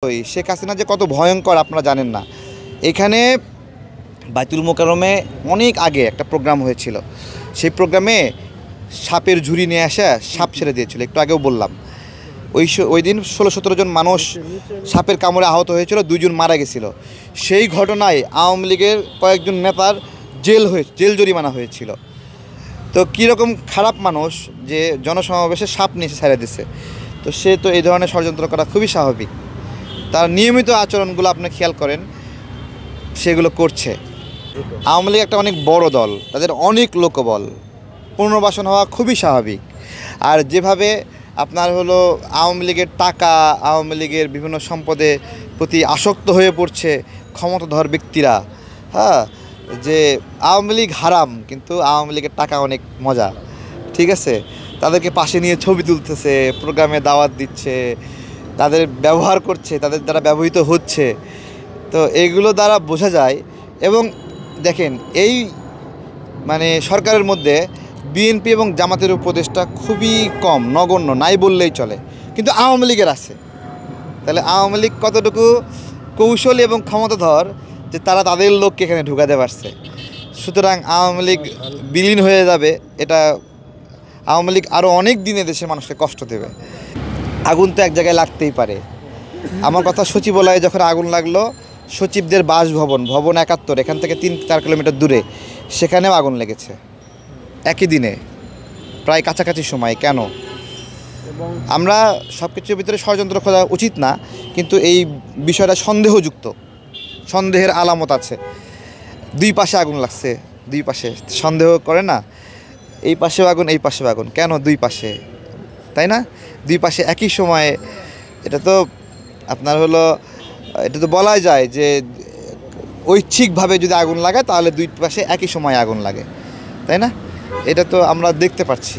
ওই শেখ হাসিনা যে কত ভয়ঙ্কর আপনারা জানেন না। এখানে বাইতুল মোকাররমে অনেক আগে একটা প্রোগ্রাম হয়েছিল। সেই প্রোগ্রামে সাপের ঝুড়ি নিয়ে আসা সাপ ছেড়ে দিয়েছিল, একটু আগেও বললাম। ওই দিন 16-17 জন মানুষ সাপের কামড়ে আহত হয়েছিল, 2 জন মারা গেছিল। সেই ঘটনায় আওয়ামী লীগের কয়েকজন নেতার জেল জরিমানা হয়েছিল। তো কীরকম খারাপ মানুষ যে জনসমাবেশে সাপ নিয়ে ছেড়ে দিছে, তো সে তো এই ধরনের ষড়যন্ত্র করা খুবই স্বাভাবিক। তার নিয়মিত আচরণগুলো আপনি খেয়াল করেন, সেগুলো করছে। আওয়ামী লীগ একটা অনেক বড় দল, তাদের অনেক লোকবল, পুনর্বাসন হওয়া খুবই স্বাভাবিক। আর যেভাবে আপনার হলো আওয়ামী লীগের টাকা, আওয়ামী লীগের বিভিন্ন সম্পদের প্রতি আসক্ত হয়ে পড়ছে ক্ষমতাধর ব্যক্তিরা, হ্যাঁ, যে আওয়ামী লীগ হারাম কিন্তু আওয়ামী লীগের টাকা অনেক মজা, ঠিক আছে। তাদেরকে পাশে নিয়ে ছবি তুলতেছে, প্রোগ্রামে দাওয়াত দিচ্ছে, তাদের ব্যবহার করছে, তাদের দ্বারা ব্যবহৃত হচ্ছে। তো এইগুলো দ্বারা বোঝা যায়। এবং দেখেন, এই সরকারের মধ্যে বিএনপি এবং জামাতের উপদেষ্টা খুবই কম, নগণ্য, নাই বললেই চলে। কিন্তু আওয়ামী লীগের আছে। তাহলে আওয়ামী লীগ কতটুকু কৌশলী এবং ক্ষমতাধর যে তারা তাদের লোককে এখানে ঢুকাতে পারছে। সুতরাং আওয়ামী লীগ বিলীন হয়ে যাবে, এটা আওয়ামী লীগ আরও অনেক দিনে দেশের মানুষকে কষ্ট দেবে। আগুন তো এক জায়গায় লাগতেই পারে। আমার কথা, সচিবালয়ে যখন আগুন লাগলো, সচিবদের বাসভবন, ভবন 71, এখান থেকে 3-4 কিলোমিটার দূরে, সেখানেও আগুন লেগেছে একই দিনে, প্রায় কাছাকাছি সময়। কেন? আমরা সব কিছুর ভিতরে ষড়যন্ত্র খোঁজা উচিত না, কিন্তু এই বিষয়টা সন্দেহযুক্ত, সন্দেহের আলামত আছে। 2 পাশে আগুন লাগছে, 2 পাশে সন্দেহ করে না, এই পাশেও আগুন, এই পাশেও আগুন, কেন 2 পাশে, তাই না? 2 পাশে একই সময়ে, এটা তো আপনার হলো, এটা তো বলাই যায় যে ঐচ্ছিকভাবে যদি আগুন লাগায় তাহলে 2 পাশে একই সময়ে আগুন লাগে, তাই না? এটা তো আমরা দেখতে পাচ্ছি।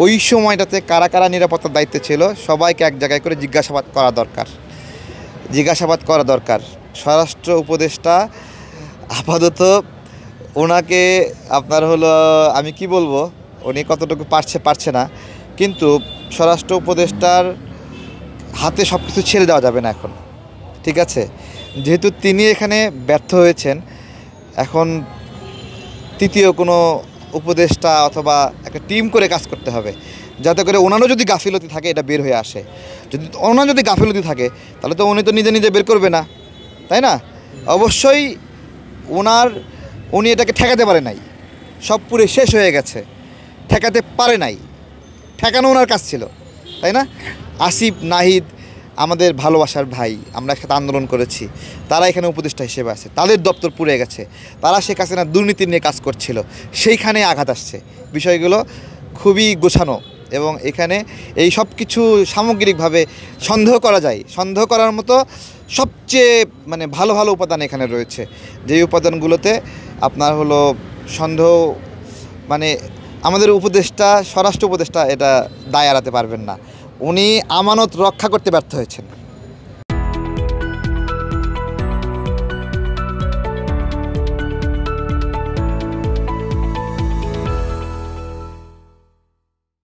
ওই সময়টাতে কারা কারা নিরাপত্তার দায়িত্বে ছিল, সবাইকে এক জায়গায় করে জিজ্ঞাসাবাদ করা দরকার। স্বরাষ্ট্র উপদেষ্টা আপাতত ওনাকে আপনার হলো, আমি কি বলবো, উনি কতটুকু পারছে না, কিন্তু স্বরাষ্ট্র উপদেষ্টার হাতে সব কিছু ছেড়ে দেওয়া যাবে না এখন, ঠিক আছে। যেহেতু তিনি এখানে ব্যর্থ হয়েছেন, এখন তৃতীয় কোনো উপদেষ্টা অথবা একটা টিম করে কাজ করতে হবে, যাতে করে ওনারও যদি গাফিলতি থাকে এটা বের হয়ে আসে। ওনার যদি গাফিলতি থাকে তাহলে তো উনি তো নিজে নিজে বের করবে না, তাই না? অবশ্যই উনি এটাকে ঠেকাতে পারে নাই, সব পুরে শেষ হয়ে গেছে, ঠেকাতে পারে নাই, ঠেকানো ওনার কাজ ছিল, তাই না? আসিফ, নাহিদ আমাদের ভালোবাসার ভাই, আমরা একসাথে আন্দোলন করেছি, তারা এখানে উপদেষ্টা হিসেবে আছে, তাদের দপ্তর পুড়ে গেছে, তারা শেখ হাসিনার দুর্নীতি নিয়ে কাজ করছিল, সেইখানে আঘাত আসছে। বিষয়গুলো খুবই গোছানো, এবং এখানে এই সব কিছু সামগ্রিকভাবে সন্দেহ করা যায়। সন্দেহ করার মতো সবচেয়ে ভালো ভালো উপাদান এখানে রয়েছে, যেই উপাদানগুলোতে আপনার হলো সন্দেহ, আমাদের উপদেষ্টা, স্বরাষ্ট্র উপদেষ্টা এটা দায় এড়াতে পারবেন না। উনি আমানত রক্ষা করতে ব্যর্থ হয়েছেন।